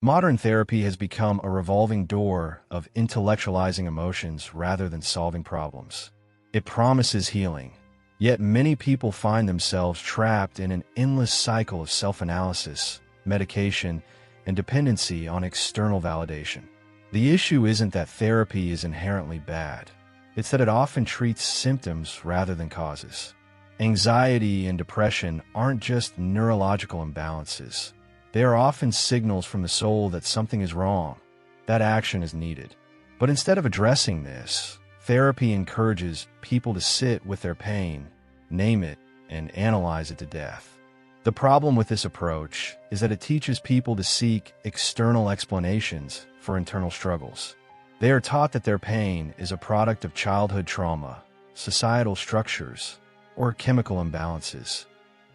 Modern therapy has become a revolving door of intellectualizing emotions rather than solving problems. It promises healing, yet many people find themselves trapped in an endless cycle of self-analysis, medication, and dependency on external validation. The issue isn't that therapy is inherently bad. It's that it often treats symptoms rather than causes. Anxiety and depression aren't just neurological imbalances. They are often signals from the soul that something is wrong, that action is needed. But instead of addressing this, therapy encourages people to sit with their pain, name it, and analyze it to death. The problem with this approach is that it teaches people to seek external explanations for internal struggles. They are taught that their pain is a product of childhood trauma, societal structures, or chemical imbalances.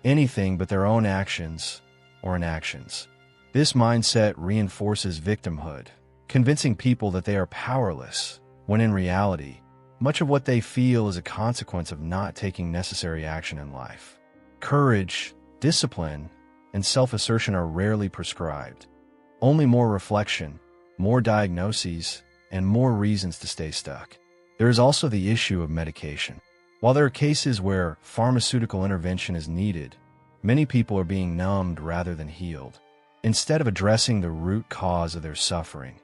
Anything but their own actions or inactions. This mindset reinforces victimhood, convincing people that they are powerless, when in reality, much of what they feel is a consequence of not taking necessary action in life. Courage, discipline, and self-assertion are rarely prescribed. Only more reflection, more diagnoses, and more reasons to stay stuck. There is also the issue of medication. While there are cases where pharmaceutical intervention is needed, many people are being numbed rather than healed, instead of addressing the root cause of their suffering.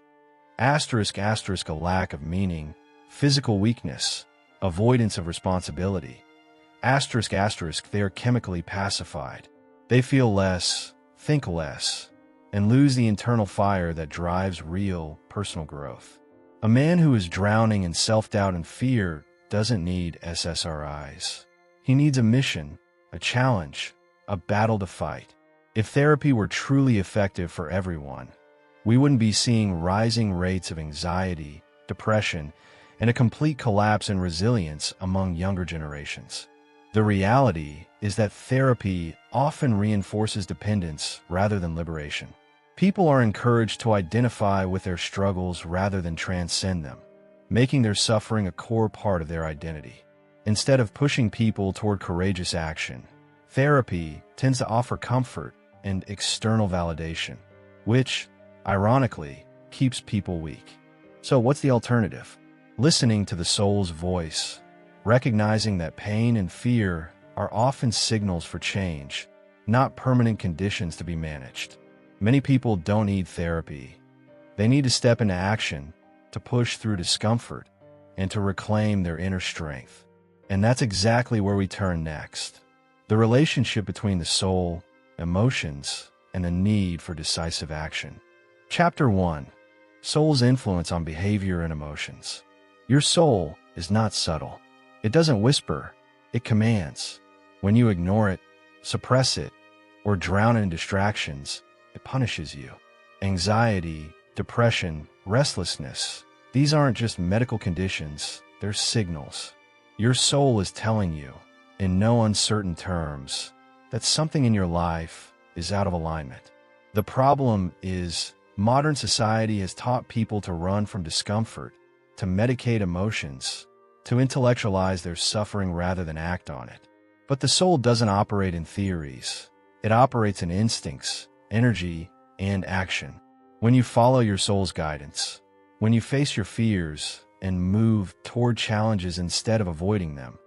A lack of meaning, physical weakness, avoidance of responsibility. They are chemically pacified. They feel less, think less, and lose the internal fire that drives real, personal growth. A man who is drowning in self-doubt and fear doesn't need SSRIs. He needs a mission, a challenge, a battle to fight. If therapy were truly effective for everyone, we wouldn't be seeing rising rates of anxiety, depression, and a complete collapse in resilience among younger generations. The reality is that therapy often reinforces dependence rather than liberation. People are encouraged to identify with their struggles rather than transcend them, making their suffering a core part of their identity. Instead of pushing people toward courageous action, therapy tends to offer comfort and external validation, which, ironically, keeps people weak. So what's the alternative? Listening to the soul's voice, recognizing that pain and fear are often signals for change, not permanent conditions to be managed. Many people don't need therapy. They need to step into action, to push through discomfort, and to reclaim their inner strength. And that's exactly where we turn next. The relationship between the soul, emotions, and the need for decisive action. Chapter 1. Soul's influence on behavior and emotions. Your soul is not subtle. It doesn't whisper, it commands. When you ignore it, suppress it, or drown in distractions, it punishes you. Anxiety, depression, restlessness, these aren't just medical conditions, they're signals. Your soul is telling you, in no uncertain terms, that something in your life is out of alignment. The problem is, modern society has taught people to run from discomfort, to medicate emotions, to intellectualize their suffering rather than act on it. But the soul doesn't operate in theories. It operates in instincts, energy, and action. When you follow your soul's guidance, when you face your fears and move toward challenges instead of avoiding them,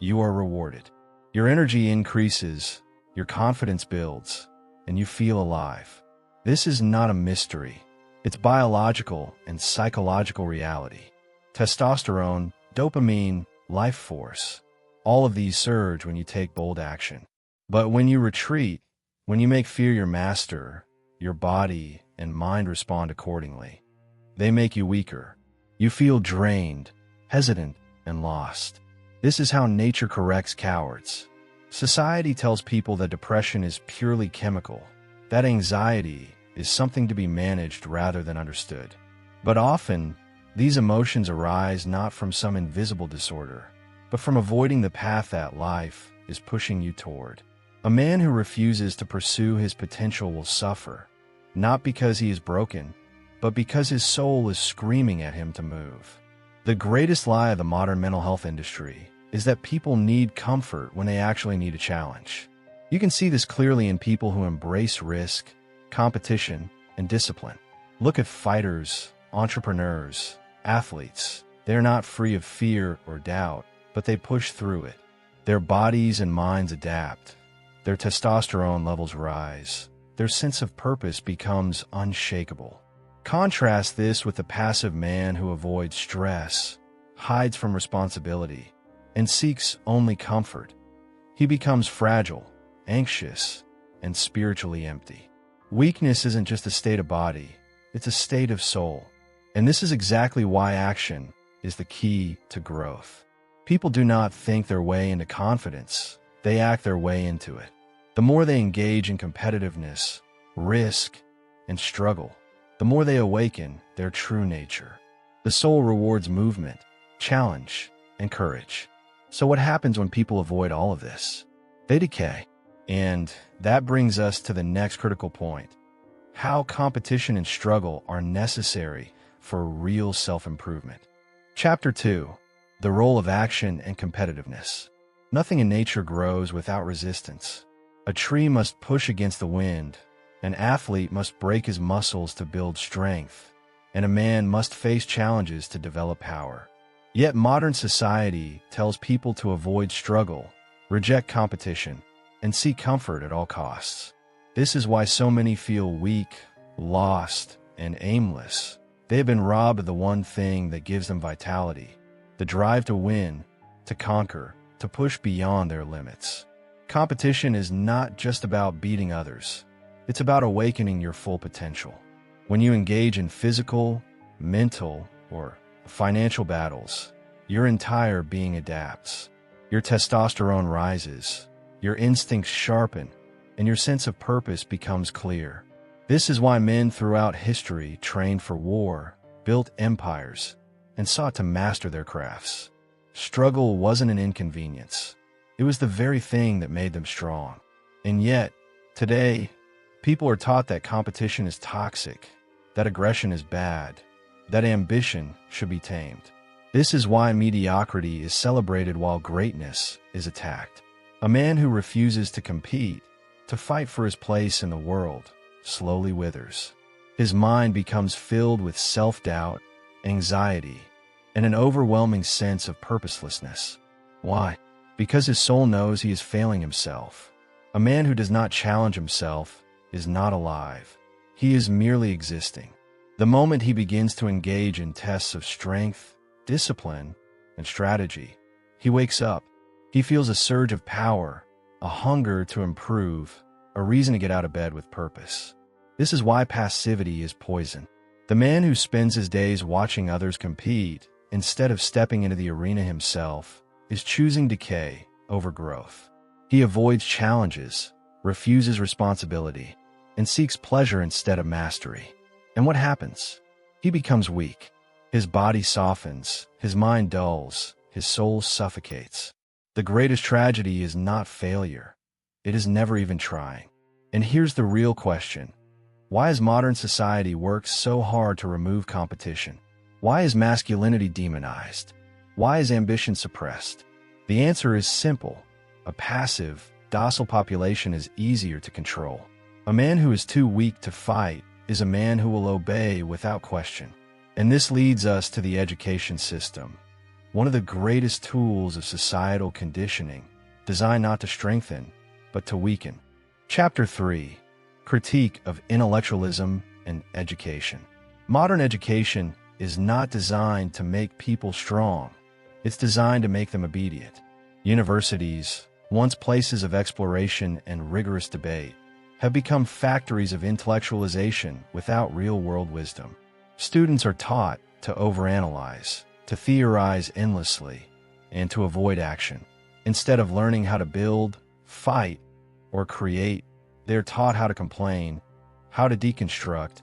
you are rewarded. Your energy increases, your confidence builds, and you feel alive. This is not a mystery. It's biological and psychological reality. Testosterone, dopamine, life force. All of these surge when you take bold action. But when you retreat, when you make fear your master, your body and mind respond accordingly. They make you weaker. You feel drained, hesitant, and lost. This is how nature corrects cowards. Society tells people that depression is purely chemical, that anxiety is something to be managed rather than understood. But often, these emotions arise not from some invisible disorder, but from avoiding the path that life is pushing you toward. A man who refuses to pursue his potential will suffer, not because he is broken, but because his soul is screaming at him to move. The greatest lie of the modern mental health industry is that people need comfort when they actually need a challenge. You can see this clearly in people who embrace risk, competition, and discipline. Look at fighters, entrepreneurs, athletes. They are not free of fear or doubt, but they push through it. Their bodies and minds adapt. Their testosterone levels rise. Their sense of purpose becomes unshakable. Contrast this with the passive man who avoids stress, hides from responsibility, and seeks only comfort. He becomes fragile, anxious, and spiritually empty. Weakness isn't just a state of body, it's a state of soul. And this is exactly why action is the key to growth. People do not think their way into confidence, they act their way into it. The more they engage in competitiveness, risk, and struggle, the more they awaken their true nature. The soul rewards movement, challenge, and courage. So what happens when people avoid all of this? They decay. And that brings us to the next critical point: how competition and struggle are necessary for real self-improvement. Chapter 2. The role of action and competitiveness. Nothing in nature grows without resistance. A tree must push against the wind, an athlete must break his muscles to build strength, and a man must face challenges to develop power. Yet modern society tells people to avoid struggle, reject competition, and seek comfort at all costs. This is why so many feel weak, lost, and aimless. They have been robbed of the one thing that gives them vitality: the drive to win, to conquer, to push beyond their limits. Competition is not just about beating others. It's about awakening your full potential. When you engage in physical, mental, or financial battles, your entire being adapts. Your testosterone rises, your instincts sharpen, and your sense of purpose becomes clear. This is why men throughout history trained for war, built empires, and sought to master their crafts. Struggle wasn't an inconvenience. It was the very thing that made them strong. And yet, today, people are taught that competition is toxic, that aggression is bad, that ambition should be tamed. This is why mediocrity is celebrated while greatness is attacked. A man who refuses to compete, to fight for his place in the world, slowly withers. His mind becomes filled with self-doubt, anxiety, and an overwhelming sense of purposelessness. Why? Because his soul knows he is failing himself. A man who does not challenge himself is not alive. He is merely existing. The moment he begins to engage in tests of strength, discipline, and strategy, he wakes up. He feels a surge of power, a hunger to improve, a reason to get out of bed with purpose. This is why passivity is poison. The man who spends his days watching others compete instead of stepping into the arena himself is choosing decay over growth. He avoids challenges, refuses responsibility, and seeks pleasure instead of mastery. And what happens? He becomes weak. His body softens, his mind dulls, his soul suffocates. The greatest tragedy is not failure. It is never even trying. And here's the real question: why has modern society worked so hard to remove competition? Why is masculinity demonized? Why is ambition suppressed? The answer is simple. A passive, docile population is easier to control. A man who is too weak to fight is a man who will obey without question. And this leads us to the education system, one of the greatest tools of societal conditioning, designed not to strengthen, but to weaken. Chapter 3. Critique of intellectualism and education. Modern education is not designed to make people strong. It's designed to make them obedient. Universities, once places of exploration and rigorous debate, have become factories of intellectualization without real-world wisdom. Students are taught to overanalyze, to theorize endlessly, and to avoid action. Instead of learning how to build, fight, or create, they are taught how to complain, how to deconstruct,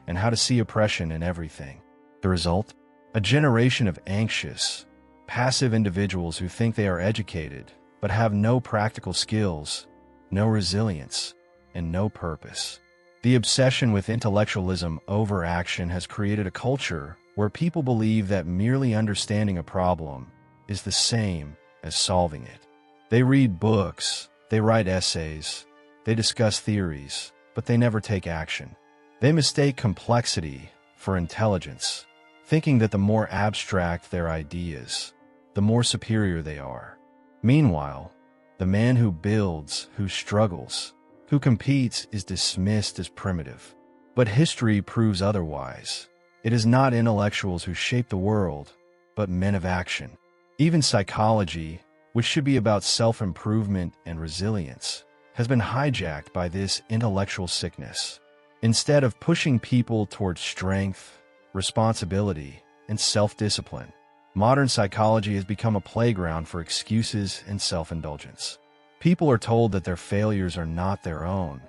and how to see oppression in everything. The result? A generation of anxious, passive individuals who think they are educated, but have no practical skills, no resilience, and no purpose. The obsession with intellectualism over action has created a culture where people believe that merely understanding a problem is the same as solving it. They read books, they write essays, they discuss theories, but they never take action. They mistake complexity for intelligence, thinking that the more abstract their ideas, the more superior they are. Meanwhile, the man who builds, who struggles, who competes is dismissed as primitive. But history proves otherwise. It is not intellectuals who shape the world, but men of action. Even psychology, which should be about self-improvement and resilience, has been hijacked by this intellectual sickness. Instead of pushing people towards strength, responsibility, and self-discipline, modern psychology has become a playground for excuses and self-indulgence. People are told that their failures are not their own,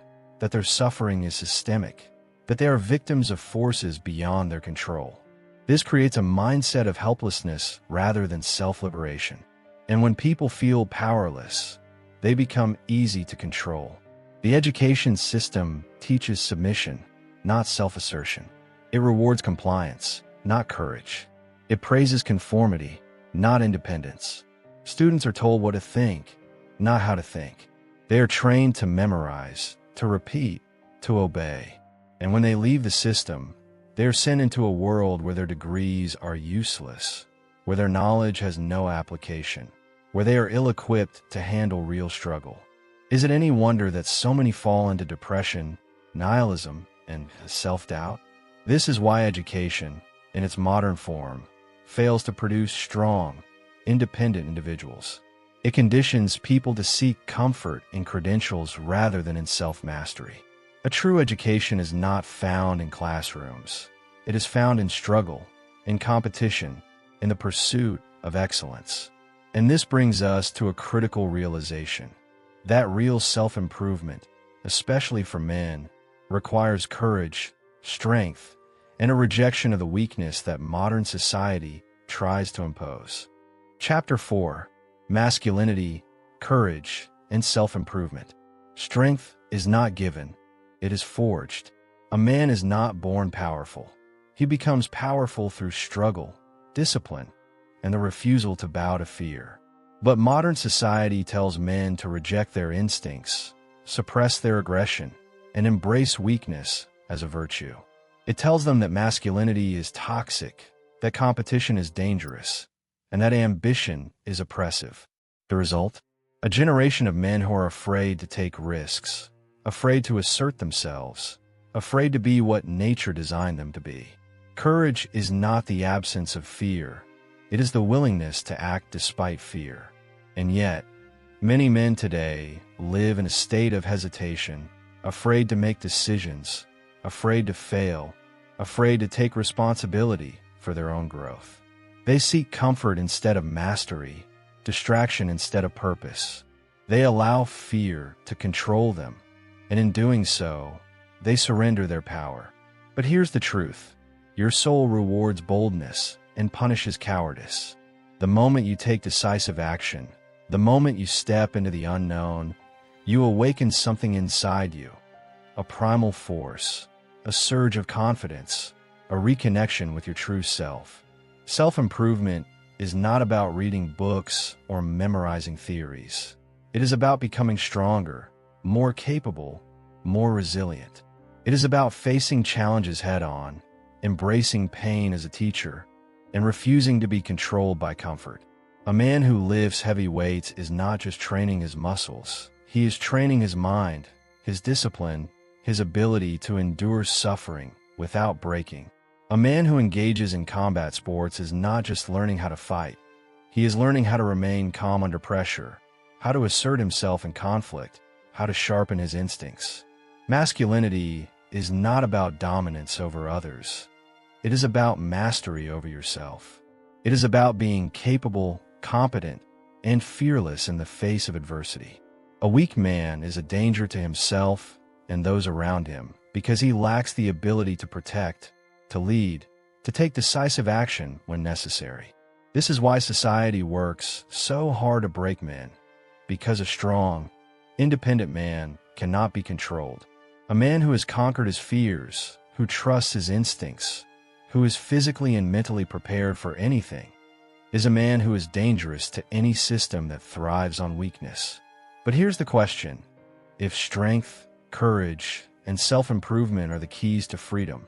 that their suffering is systemic, that they are victims of forces beyond their control. This creates a mindset of helplessness rather than self-liberation. And when people feel powerless, they become easy to control. The education system teaches submission, not self-assertion. It rewards compliance, not courage. It praises conformity, not independence. Students are told what to think, not how to think. They are trained to memorize, to repeat, to obey. And when they leave the system, they are sent into a world where their degrees are useless, where their knowledge has no application, where they are ill-equipped to handle real struggle. Is it any wonder that so many fall into depression, nihilism, and self-doubt? This is why education, in its modern form, fails to produce strong, independent individuals. It conditions people to seek comfort in credentials rather than in self-mastery. A true education is not found in classrooms. It is found in struggle, in competition, in the pursuit of excellence. And this brings us to a critical realization. That real self-improvement, especially for men, requires courage, strength, and a rejection of the weakness that modern society tries to impose. Chapter 4. Masculinity, Courage, and Self-Improvement. Strength is not given. It is forged. A man is not born powerful. He becomes powerful through struggle, discipline, and the refusal to bow to fear. But modern society tells men to reject their instincts, suppress their aggression, and embrace weakness as a virtue. It tells them that masculinity is toxic, that competition is dangerous, and that ambition is oppressive. The result? A generation of men who are afraid to take risks, afraid to assert themselves, afraid to be what nature designed them to be. Courage is not the absence of fear. It is the willingness to act despite fear. And yet, many men today live in a state of hesitation, afraid to make decisions, afraid to fail, afraid to take responsibility for their own growth. They seek comfort instead of mastery, distraction instead of purpose. They allow fear to control them, and in doing so, they surrender their power. But here's the truth. Your soul rewards boldness and punishes cowardice. The moment you take decisive action, the moment you step into the unknown, you awaken something inside you, a primal force, a surge of confidence, a reconnection with your true self. Self-improvement is not about reading books or memorizing theories. It is about becoming stronger, more capable, more resilient. It is about facing challenges head-on, embracing pain as a teacher, and refusing to be controlled by comfort. A man who lifts heavy weights is not just training his muscles. He is training his mind, his discipline, his ability to endure suffering without breaking. A man who engages in combat sports is not just learning how to fight. He is learning how to remain calm under pressure, how to assert himself in conflict, how to sharpen his instincts. Masculinity is not about dominance over others. It is about mastery over yourself. It is about being capable, competent, and fearless in the face of adversity. A weak man is a danger to himself and those around him because he lacks the ability to protect, to lead, to take decisive action when necessary. This is why society works so hard to break men, because a strong, independent man cannot be controlled. A man who has conquered his fears, who trusts his instincts, who is physically and mentally prepared for anything, is a man who is dangerous to any system that thrives on weakness. But here's the question. If strength, courage, and self-improvement are the keys to freedom.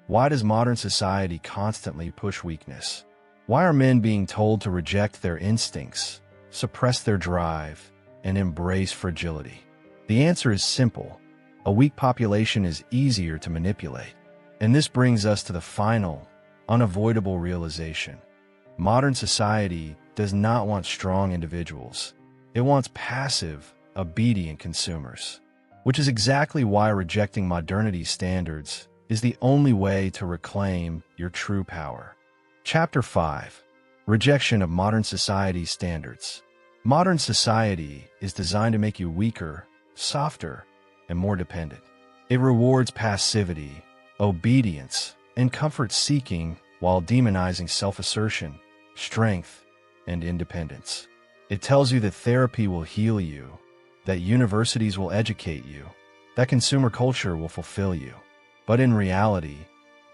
Why does modern society constantly push weakness? Why are men being told to reject their instincts, suppress their drive, and embrace fragility? The answer is simple. A weak population is easier to manipulate. And this brings us to the final, unavoidable realization. Modern society does not want strong individuals. It wants passive, obedient consumers. Which is exactly why rejecting modernity's standards is the only way to reclaim your true power. Chapter 5. Rejection of modern society's standards. Modern society is designed to make you weaker, softer, and more dependent. It rewards passivity, obedience, and comfort-seeking while demonizing self-assertion, strength, and independence. It tells you that therapy will heal you, that universities will educate you, that consumer culture will fulfill you. But in reality,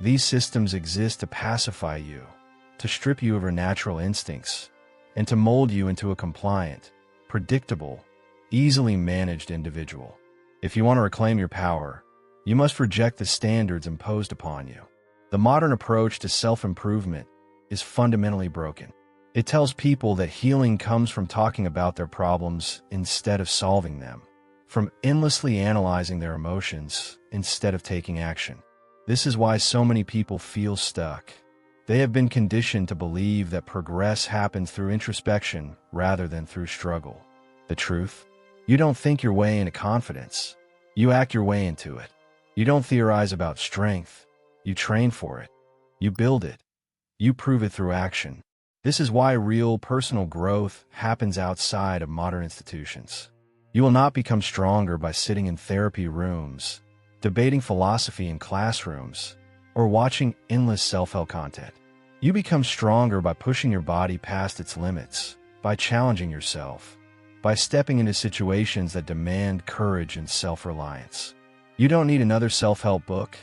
these systems exist to pacify you, to strip you of your natural instincts, and to mold you into a compliant, predictable, easily managed individual. If you want to reclaim your power, you must reject the standards imposed upon you. The modern approach to self-improvement is fundamentally broken. It tells people that healing comes from talking about their problems instead of solving them, from endlessly analyzing their emotions instead of taking action. This is why so many people feel stuck. They have been conditioned to believe that progress happens through introspection rather than through struggle. The truth? You don't think your way into confidence. You act your way into it. You don't theorize about strength. You train for it. You build it. You prove it through action. This is why real personal growth happens outside of modern institutions. You will not become stronger by sitting in therapy rooms, debating philosophy in classrooms, or watching endless self-help content. You become stronger by pushing your body past its limits, by challenging yourself, by stepping into situations that demand courage and self-reliance. You don't need another self-help book.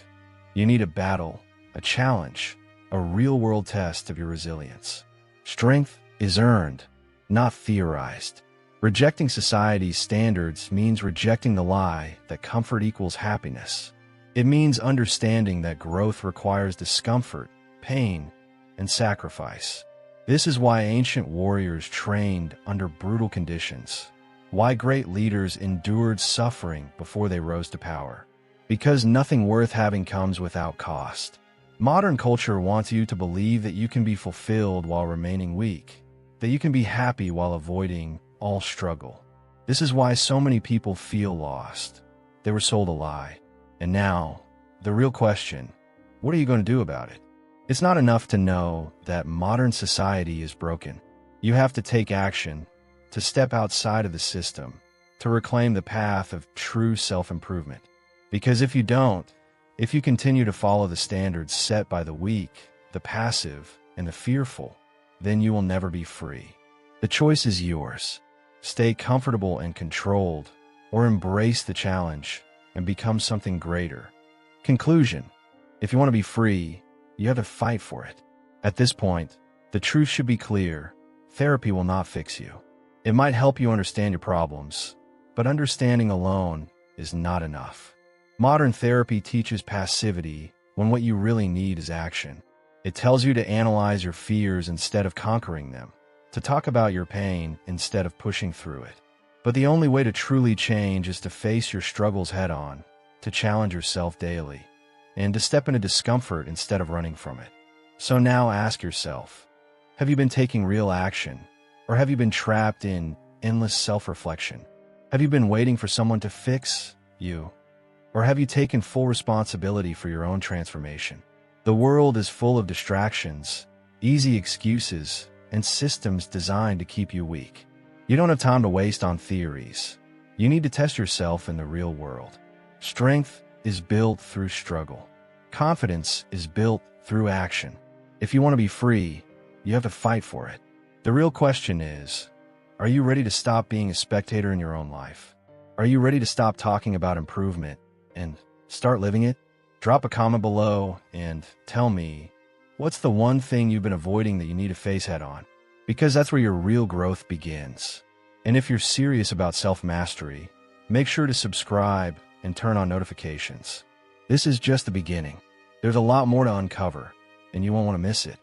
You need a battle, a challenge, a real-world test of your resilience. Strength is earned, not theorized. Rejecting society's standards means rejecting the lie that comfort equals happiness. It means understanding that growth requires discomfort, pain, and sacrifice. This is why ancient warriors trained under brutal conditions, why great leaders endured suffering before they rose to power. Because nothing worth having comes without cost. Modern culture wants you to believe that you can be fulfilled while remaining weak, that you can be happy while avoiding all struggle. This is why so many people feel lost. They were sold a lie. And now, the real question, what are you going to do about it? It's not enough to know that modern society is broken. You have to take action, to step outside of the system, to reclaim the path of true self-improvement. Because if you don't, if you continue to follow the standards set by the weak, the passive, and the fearful, then you will never be free. The choice is yours. Stay comfortable and controlled, or embrace the challenge and become something greater. Conclusion: if you want to be free, you have to fight for it. At this point, the truth should be clear. Therapy will not fix you. It might help you understand your problems, but understanding alone is not enough. Modern therapy teaches passivity when what you really need is action. It tells you to analyze your fears instead of conquering them, to talk about your pain instead of pushing through it. But the only way to truly change is to face your struggles head-on, to challenge yourself daily, and to step into discomfort instead of running from it. So now ask yourself, have you been taking real action, or have you been trapped in endless self-reflection? Have you been waiting for someone to fix you, or have you taken full responsibility for your own transformation? The world is full of distractions, easy excuses, and systems designed to keep you weak. You don't have time to waste on theories. You need to test yourself in the real world. Strength is built through struggle. Confidence is built through action. If you want to be free, you have to fight for it. The real question is, are you ready to stop being a spectator in your own life? Are you ready to stop talking about improvement and start living it? Drop a comment below and tell me, what's the one thing you've been avoiding that you need to face head on? Because that's where your real growth begins. And if you're serious about self-mastery, make sure to subscribe, and turn on notifications. This is just the beginning. There's a lot more to uncover, and you won't want to miss it.